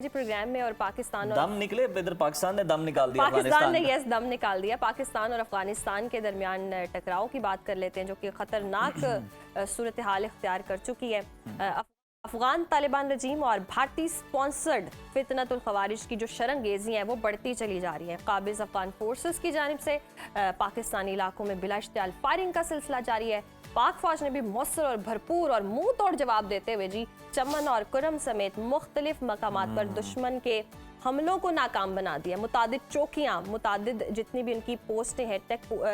जी programme में और पाकिस्तान और दम निकले इधर पाकिस्तान ने दम निकाल दिया पाकिस्तान ने यस दम निकाल दिया। पाकिस्तान और अफगानिस्तान के दरमियान टकराव की बात कर लेते हैं जो कि ख़तरनाक सूरत हाल इख्तियार कर चुकी है। अफगान तालिबान रजीम और भारतीय स्पॉन्सर्ड फितनतुल खवारिज की जो शरंगेजी हैं वो बढ़ती चली जा रही हैं। काबिज अफगान फोर्सेस की जानिब से पाकिस्तानी इलाकों में बिला इश्तियाल फायरिंग का सिलसिला जारी है। पाक फौज ने भी मौसर और भरपूर और मुंह तोड़ जवाब देते हुए जी चमन और कुरम समेत मुख्तलिफ मकामात पर दुश्मन के हमलों को नाकाम बना दिया। मुतादिद चौकियाँ, मुतादिद जितनी भी उनकी पोस्टें हैं,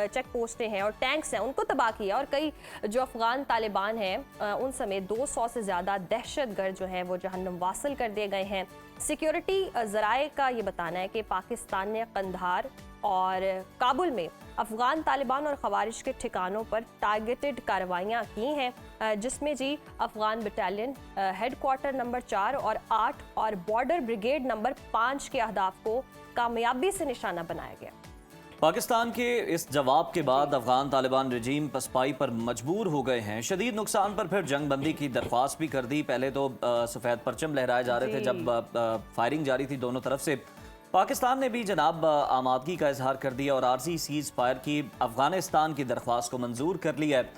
चेक पोस्टें हैं और टैंक्स हैं, उनको तबाह किया। और कई जो अफगान तालिबान हैं उन समेत 200 से ज़्यादा दहशतगर्द जो हैं वो जहन्नुम वासिल कर दिए गए हैं। सिक्योरिटी ज़राए का ये बताना है कि पाकिस्तान ने कंधार और काबुल में अफगान तालिबान और खवारिज के ठिकानों पर टारगेटेड कार्रवाइयाँ की हैं, जिसमें जी अफगान बटालियन हेडक्वार्टर नंबर 4 और 8 और बॉर्डर ब्रिगेड नंबर 5 के अहदाफ को कामयाबी से निशाना बनाया गया। पाकिस्तान के इस जवाब के बाद अफगान तालिबान रजीम पसपाई पर मजबूर हो गए हैं। शदीद नुकसान पर फिर जंग बंदी की दरख्वास्त भी कर दी। पहले तो सफ़ेद परचम लहराए जा रहे थे जब फायरिंग जारी थी दोनों तरफ से। पाकिस्तान ने भी जनाब आमादगी का इजहार कर दिया और आर्जी सीज़ फायर की अफगानिस्तान की दरख्वास्त को मंजूर कर लिया है।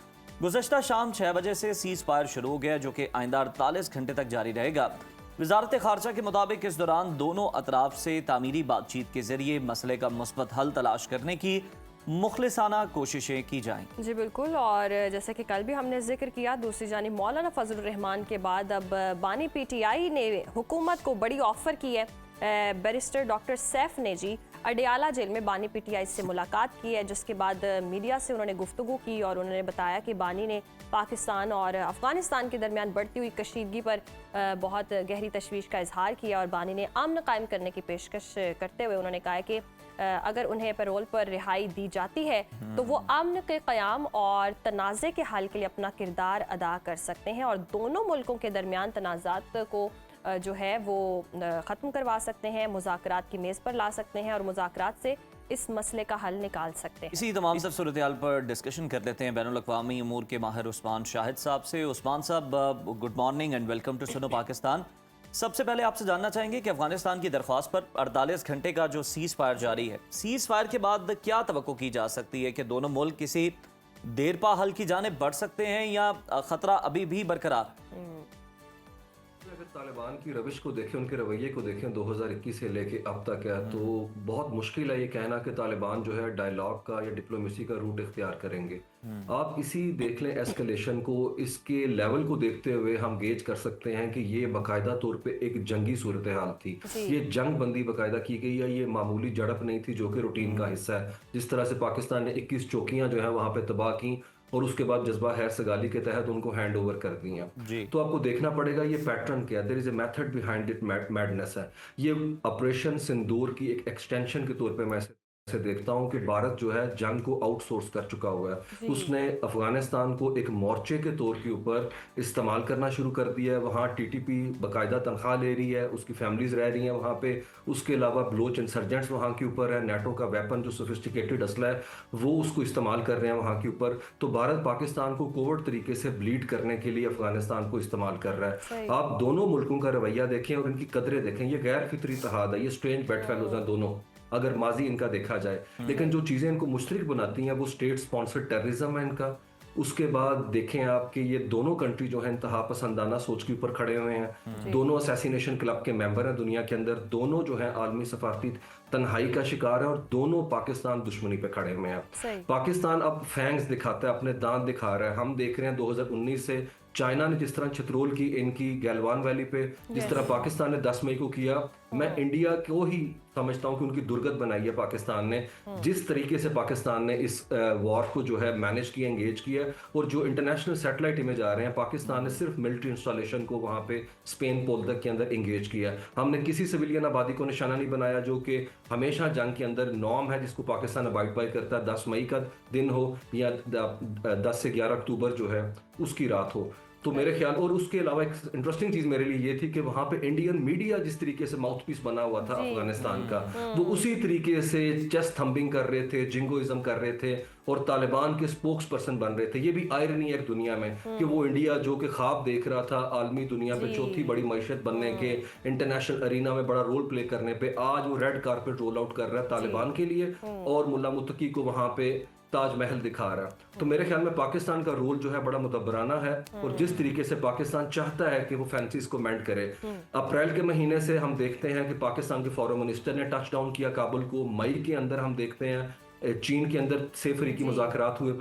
गुज़श्ता शाम 6 बजे से सीज़ फायर शुरू हो गया जो कि आइंदा 48 घंटे तक जारी रहेगा। वजारत खारजा के मुताबिक इस दौरान दोनों अतराफ से तामीरी बातचीत के जरिए मसले का मुस्बत हल तलाश करने की मुखलिसाना कोशिशें की जाएंगी। जी बिल्कुल। और जैसे कि कल भी हमने जिक्र किया, दूसरी जानिब मौलाना फजलुर रहमान के बाद अब बानी पीटीआई ने हुकूमत को बड़ी ऑफर की है। बैरिस्टर डॉक्टर सैफ ने जी अडियाला जेल में बानी पीटीआई से मुलाकात की है, जिसके बाद मीडिया से उन्होंने गुफ्तगू की और उन्होंने बताया कि बानी ने पाकिस्तान और अफगानिस्तान के दरमियान बढ़ती हुई कशीदगी पर बहुत गहरी तशवीश का इजहार किया और बानी ने अमन कायम करने की पेशकश करते हुए उन्होंने कहा कि अगर उन्हें पैरोल पर रिहाई दी जाती है तो वो अमन के क़याम और तनाज़े के हल के लिए अपना किरदार अदा कर सकते हैं और दोनों मुल्कों के दरमियान तनाज़ात को जो है वो ख़त्म करवा सकते हैं, मुज़ाकरात की मेज़ पर ला सकते हैं और मुज़ाकरात से इस मसले का हल निकाल सकते हैं। इसी तमाम सब सूरत हाल पर डिस्कशन कर लेते हैं बैनुल-अक़वामी उमूर के माहिर उस्मान शाहिद साहब से। Usman sahab, good morning and welcome to Suno Pakistan. सबसे पहले आपसे जानना चाहेंगे कि अफगानिस्तान की दरख्वास्त पर 48 घंटे का जो सीज़ फायर जारी है, सीज़ फायर के बाद क्या तवक्को की जा सकती है कि दोनों मुल्क किसी देरपा हल की जानिब बढ़ सकते हैं या ख़तरा अभी भी बरकरार? अगर तालिबान की रविश को देखें, उनके रवैये को देखें 2021 से लेके अब तक है, तो बहुत मुश्किल है ये कहना कि तालिबान जो है डायलॉग का या डिप्लोमेसी का रूट इख्तियार करेंगे। आप इसी देख लें एस्केलेशन को, इसके लेवल को देखते हुए हम गेज कर सकते हैं कि ये बाकायदा तौर पे एक जंगी सूरत हाल थी। ये जंग बंदी बाकायदा की गई है, ये मामूली झड़प नहीं थी जो कि रूटीन का हिस्सा है। जिस तरह से पाकिस्तान ने 21 चौकियां जो है वहां पे तबाह की और उसके बाद जज्बा हैर सगाली के तहत उनको हैंड ओवर कर दी हैं। तो आपको देखना पड़ेगा ये पैटर्न क्या है, there is a method behind it, madness है। ये ऑपरेशन सिंदूर की एक एक्सटेंशन के तौर पे मैं से देखता हूं कि भारत जो है जंग को आउटसोर्स कर चुका हुआ है। उसने अफगानिस्तान को एक मोर्चे के तौर के ऊपर इस्तेमाल करना शुरू कर दिया है। वहाँ टीटीपी बाकायदा तनख्वाह ले रही है, उसकी फैमिलीज रह रही हैं वहाँ पे। उसके अलावा बलोच इंसर्जेंट्स वहाँ के ऊपर है, नेटो का वेपन जो सोफिस्टिकेटेड असला है वो उसको इस्तेमाल कर रहे हैं वहाँ के ऊपर। तो भारत पाकिस्तान को कोवर्ट तरीके से ब्लीड करने के लिए अफगानिस्तान को इस्तेमाल कर रहा है। आप दोनों मुल्कों का रवैया देखें और इनकी कदरें देखें, ये गैर फितरी इत्तेहाद है, ये स्ट्रेंज बेड फेलोज हैं दोनों अगर माजी इनका देखा जाए। लेकिन जो चीज़ें इनको मुश्तरक बनाती हैं वो स्टेट स्पॉन्सर्ड टेररिज्म है इनका। उसके बाद देखें आप कि ये दोनों कंट्री जो है इंतहा पसंदाना सोच के ऊपर खड़े हुए हैं। दोनों असैसिनेशन क्लब के मेंबर हैं दुनिया के अंदर, दोनों जो है आलमी सफारती तन्हाई का शिकार है और दोनों पाकिस्तान दुश्मनी पे खड़े हुए हैं। पाकिस्तान अब फैंग्स दिखाता है, अपने दांत दिखा रहा है। हम देख रहे हैं 2019 से चाइना ने जिस तरह चित्रोल की इनकी गैलवान वैली पे, जिस तरह पाकिस्तान ने 10 मई को किया, मैं इंडिया को ही समझता हूं कि उनकी दुर्गत बनाई है पाकिस्तान ने। जिस तरीके से पाकिस्तान ने इस वॉर को जो है मैनेज किया, एंगेज किया, और जो इंटरनेशनल सैटेलाइट इमेज आ रहे हैं, पाकिस्तान ने सिर्फ मिलिट्री इंस्टॉलेशन को वहां पे स्पेन पोलदक के अंदर एंगेज किया। हमने किसी सिविलियन आबादी को निशाना नहीं बनाया, जो कि हमेशा जंग के अंदर नॉर्म है जिसको पाकिस्तान अबाइड बाय करता है। 10 मई का दिन हो या 10 से 11 अक्टूबर जो है उसकी रात हो। तो मेरे ख्याल, और उसके अलावा एक इंटरेस्टिंग चीज मेरे लिए ये थी कि वहां पे इंडियन मीडिया जिस तरीके से माउथपीस बना हुआ था अफगानिस्तान का, वो उसी तरीके से चेस्ट थंबिंग कर रहे थे, जिंगोइज्म कर रहे थे और तालिबान के स्पोक्स पर्सन बन रहे थे। ये भी आयरनी है एक दुनिया में कि वो इंडिया जो कि ख्वाब देख रहा था आलमी दुनिया पे चौथी बड़ी मईशत बनने के, इंटरनेशनल अरीना में बड़ा रोल प्ले करने पे, आज वो रेड कारपेट रोल आउट कर रहा है तालिबान के लिए और मुल्ला मुत्तकी को वहां पे ताजमहल दिखा रहा है। तो मेरे ख्याल में पाकिस्तान का रोल जो है बड़ा मुदब्बराना है और जिस तरीके से पाकिस्तान चाहता है कि वो फैंसीज को मेंट करे। अप्रैल के महीने से हम देखते हैं कि पाकिस्तान के फॉरेन मिनिस्टर ने टच डाउन किया काबुल को। मई के अंदर हम देखते हैं चीन के अंदर सेफरी की मुज़ाकरात हुए,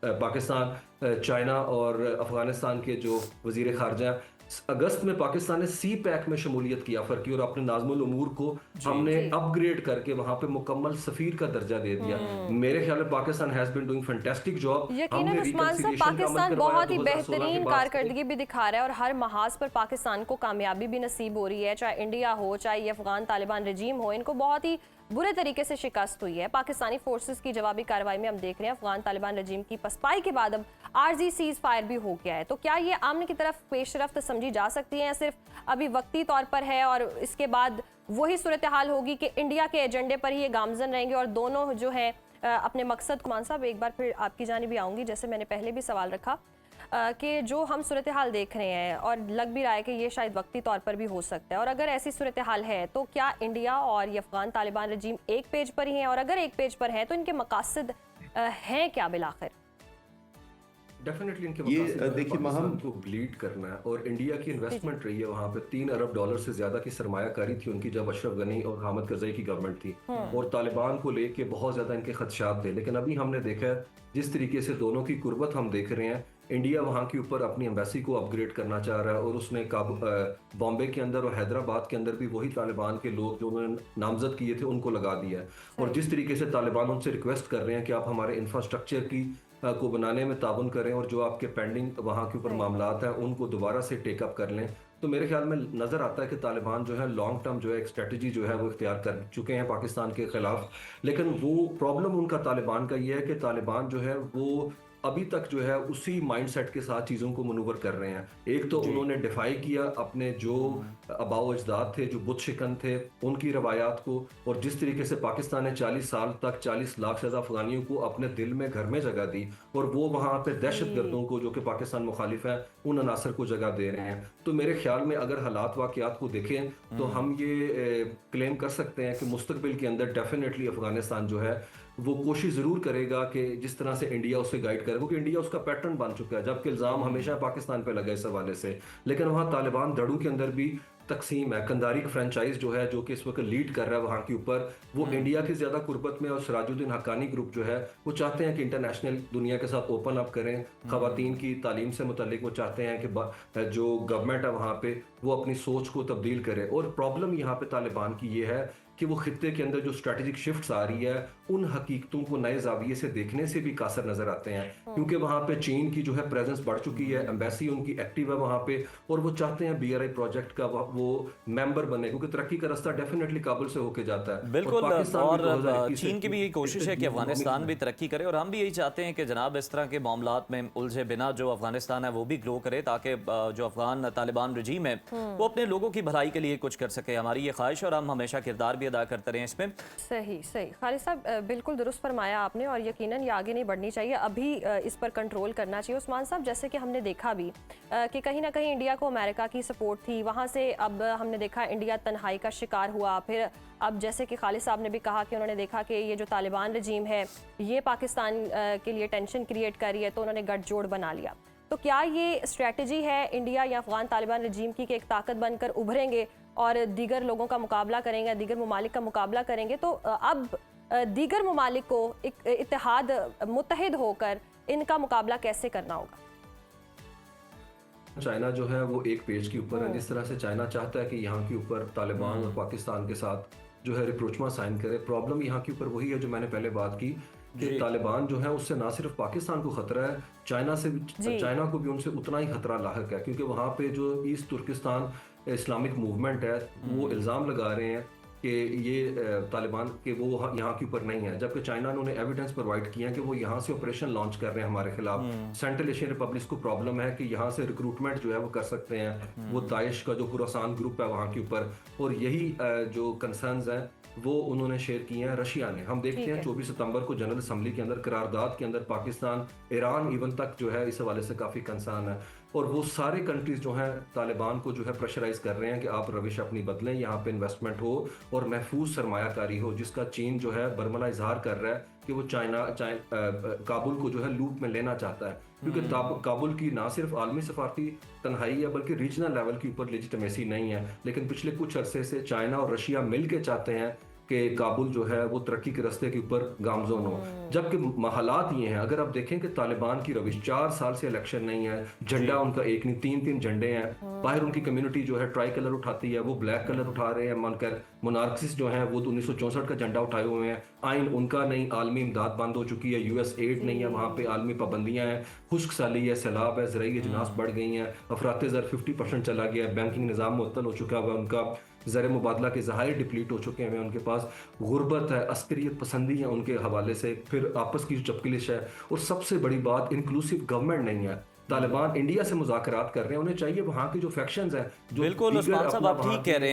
पाकिस्तान, चाइना और अफगानिस्तान के जो वजीर खारजा। अगस्त में पाकिस्तान ने सी पैक में शमूलियत की ऑफर की और अपने नाज़मुल उमूर को हमने अपग्रेड करके वहां पे मुकम्मल सफीर का दर्जा दे दिया। मेरे ख्याल में Pakistan has been doing fantastic job. यकीनन उस्मान साहब, पाकिस्तान बहुत ही बेहतरीन कारकर्दगी भी दिखा रहा है और हर महाज पर पाकिस्तान को कामयाबी भी नसीब हो रही है, चाहे इंडिया हो चाहे ये अफगान तालिबान रजीम हो। इनको बहुत ही बुरे तरीके से शिकस्त हुई है। पाकिस्तानी फोर्सेस की जवाबी कार्रवाई में हम देख रहे हैं अफगान तालिबान रजीम की पसपाई के बाद अब आर्जी सीज फायर भी हो गया है। तो क्या ये आमने की तरफ पेशरफ्त समझी जा सकती है या सिर्फ अभी वक्ती तौर पर है और इसके बाद वही सूरत हाल होगी कि इंडिया के एजेंडे पर ही ये गामजन रहेंगे और दोनों जो है अपने मकसद। मान साहब, एक बार फिर आपकी जानिब भी आऊँगी, जैसे मैंने पहले भी सवाल रखा कि जो हम सूरत हाल देख रहे हैं और लग भी रहा है कि ये शायद वक्ती तौर पर भी हो सकता है, और अगर ऐसी सूरत हाल है तो क्या इंडिया और ये अफगान तालिबान रजीम एक पेज पर ही हैं, और अगर एक पेज पर हैं तो इनके मकासद हैं क्या बिलाखिर? डेफिनेटली इनके मकासद देखिए पाकिस्तान को ब्लीड करना है और इंडिया की इन्वेस्टमेंट रही है वहाँ पे। $3 अरब से ज्यादा की सरमायाकारी थी उनकी जब अशरफ गनी और हामिद करजई की गवर्नमेंट थी और तालिबान को लेके बहुत ज्यादा इनके खदशात थे। लेकिन अभी हमने देखा है जिस तरीके से दोनों की कुर्बत हम देख रहे हैं, इंडिया वहाँ के ऊपर अपनी एम्बेसी को अपग्रेड करना चाह रहा है और उसने बॉम्बे के अंदर और हैदराबाद के अंदर भी वही तालिबान के लोग जो उन्होंने नामजद किए थे उनको लगा दिया है। और जिस तरीके से तालिबान उनसे रिक्वेस्ट कर रहे हैं कि आप हमारे इंफ्रास्ट्रक्चर की को बनाने में ताउन करें और जो आपके पेंडिंग वहाँ के ऊपर मामलात हैं उनको दोबारा से टेकअप कर लें, तो मेरे ख्याल में नज़र आता है कि तालिबान जो है लॉन्ग टर्म जो है एक स्ट्रेटजी जो है वो इख्तियार कर चुके हैं पाकिस्तान के खिलाफ। लेकिन वो प्रॉब्लम उनका तालिबान का ये है कि तालिबान जो है वो अभी तक जो है उसी माइंडसेट के साथ चीज़ों को मनूवर कर रहे हैं। एक तो उन्होंने डिफाई किया अपने जो आबाओ अजदाद थे, जो बुत शिकन थे, उनकी रवायात को, और जिस तरीके से पाकिस्तान ने 40 साल तक 40 लाख से ज़्यादा अफगानियों को अपने दिल में घर में जगह दी और वो वहाँ पे दहशत गर्दों को जो कि पाकिस्तान मुखालिफ है उन अनासर को जगह दे रहे हैं। तो मेरे ख्याल में अगर हालात वाक़यात को देखें तो हम ये क्लेम कर सकते हैं कि मुस्तकबिल के अंदर डेफिनेटली अफगानिस्तान जो है वो कोशिश जरूर करेगा कि जिस तरह से इंडिया उसे गाइड करे, क्योंकि इंडिया उसका पैटर्न बन चुका है, जबकि इल्जाम हमेशा पाकिस्तान पे लगा इस हवाले से। लेकिन वहाँ तालिबान धड़ों के अंदर भी तकसीम है। कंदारी फ्रेंचाइज जो है जो कि इस वक्त लीड कर रहा है वहाँ के ऊपर, वो इंडिया की ज़्यादा कुर्बत में, और सिराजुद्दीन हक्कानी ग्रुप जो है वो चाहते हैं कि इंटरनेशनल दुनिया के साथ ओपन अप करें। ख़वातीन की तालीम से मुतल्लिक वो चाहते हैं कि जो गवर्नमेंट है वहाँ पे वो अपनी सोच को तब्दील करे। और प्रॉब्लम यहाँ पे तालिबान की ये है कि वो खित्ते के अंदर जो स्ट्रेटेजिक शिफ्ट्स आ रही है उन हकीकतों को नए जाविये से देखने से भी कासर नजर आते हैं, क्योंकि वहाँ पे चीन की जो है प्रेजेंस बढ़ चुकी है, एम्बेसी उनकी एक्टिव है वहाँ पे, और वो चाहते हैं BRI प्रोजेक्ट का वो मेंबर बने, क्योंकि तरक्की का रास्ता डेफिनेटली काबुल से होके जाता है। बिल्कुल, और चीन की भी यही कोशिश है कि अफगानिस्तान भी तरक्की करे, और हम भी यही चाहते हैं कि जनाब इस तरह के मामलात में उलझे बिना जो अफगानिस्तान है वो भी ग्रो करे, ताकि जो अफगान तालिबान रजीम है वो अपने लोगों की भलाई के लिए कुछ कर सके। हमारी ये ख्वाहिश, और हम हमेशा किरदार भी अदा करते रहे इसमें। सही खालिद साहब, बिल्कुल दुरुस्त फरमाया आपने, और यकीनन ये आगे नहीं बढ़नी चाहिए, अभी इस पर कंट्रोल करना चाहिए। उस्मान साहब, जैसे कि हमने देखा भी कि कहीं ना कहीं इंडिया को अमेरिका की सपोर्ट थी, वहाँ से अब हमने देखा इंडिया तन्हाई का शिकार हुआ। फिर अब जैसे कि खालिद साहब ने भी कहा कि उन्होंने देखा कि ये जो तालिबान रजीम है ये पाकिस्तान के लिए टेंशन क्रिएट कर रही है, तो उन्होंने गठजोड़ बना लिया। तो क्या ये स्ट्रैटेजी है इंडिया या अफगान तालिबान रजीम की कि एक ताकत बनकर उभरेंगे और दीगर लोगों का मुकाबला करेंगे, दीगर ममालिक का मुकाबला करेंगे? तो अब दीगर ममालिक को एक इत्तेहाद मुत्तहिद होकर इनका मुकाबला कैसे करना होगा? चाइना जो है वो एक पेज के ऊपर है। जिस तरह से चाइना चाहता है कि यहाँ के ऊपर तालिबान और पाकिस्तान के साथ जो है रिप्रोचमा साइन करे, प्रॉब्लम यहाँ के ऊपर वही है जो मैंने पहले बात की कि तालिबान जो है उससे ना सिर्फ पाकिस्तान को खतरा है, चाइना को भी उनसे उतना ही खतरा लाहक है, क्योंकि वहाँ पे जो ईस्ट तुर्किस्तान इस्लामिक मूवमेंट है वो इल्ज़ाम लगा रहे हैं कि ये तालिबान के वो यहाँ के ऊपर नहीं है, जबकि चाइना ने उन्हें एविडेंस प्रोवाइड किया है कि वो यहाँ से ऑपरेशन लॉन्च कर रहे हैं हमारे खिलाफ। सेंट्रल एशियन रिपब्लिक्स को प्रॉब्लम है कि यहाँ से रिक्रूटमेंट जो है वो कर सकते हैं, वो दाइश का जो खुरासान ग्रुप है वहाँ के ऊपर, और यही जो कंसर्न्स हैं वो उन्होंने शेयर किए हैं रशिया ने। हम देखते ठीक हैं है। 24 सितंबर को जनरल असम्बली के अंदर करारदाद के अंदर पाकिस्तान, ईरान इवन तक जो है इस हवाले से काफ़ी कंसर्न है, और वो सारे कंट्रीज जो हैं तालिबान को जो है प्रेशराइज कर रहे हैं कि आप रविश अपनी बदलें, यहाँ पे इन्वेस्टमेंट हो और महफूज सरमायाकारी हो, जिसका चीन जो है बरमला इजहार कर रहा है कि वो काबुल को जो है लूप में लेना चाहता है, क्योंकि काबुल की ना सिर्फ आलमी सफारती तन्हाई है बल्कि रीजनल लेवल के ऊपर लेजिटिमेसी नहीं है। लेकिन पिछले कुछ अरसे से चाइना और रशिया मिल के चाहते हैं कि काबुल जो है वो तरक्की के रास्ते के ऊपर गामजोन हो, जबकि हालात ये हैं। अगर आप देखें कि तालिबान की रविश 4 साल से इलेक्शन नहीं है, झंडा उनका एक नहीं 3-3 झंडे हैं, बाहर उनकी कम्युनिटी जो है ट्राई कलर उठाती है, वो ब्लैक कलर उठा रहे हैं, मानकर मोनार्किस्ट जो हैं वो 1964 का झंडा उठाए हुए हैं, आइन उनका नहीं, आलमी इमदाद बंद हो चुकी है, यूएस एड नहीं है, वहाँ पे आलमी पाबंदियाँ हैं, खुश्क साली है, सैलाब है, ज़राई अजनास बढ़ गई हैं, अफरात ज़र 50% चला गया है, बैंकिंग निज़ाम मुअत्तल हो चुका है, उनका ज़र मुबादला के ज़हायर डिप्लीट हो चुके हैं, उनके पास गुर्बत है, अस्करियत पसंदी है उनके हवाले से, फिर आपस की जो चपकलिश है, और सबसे बड़ी बात इंक्लूसिव गवर्नमेंट नहीं है। तालिबान इंडिया से मुज़ाकरात कर रहे हैं, उन्हें चाहिए वहाँ के जो फैक्शंस हैं जो बिल्कुल दीगर उस्मान साहब अपना आप वहाँ ठीक कह रहे हैं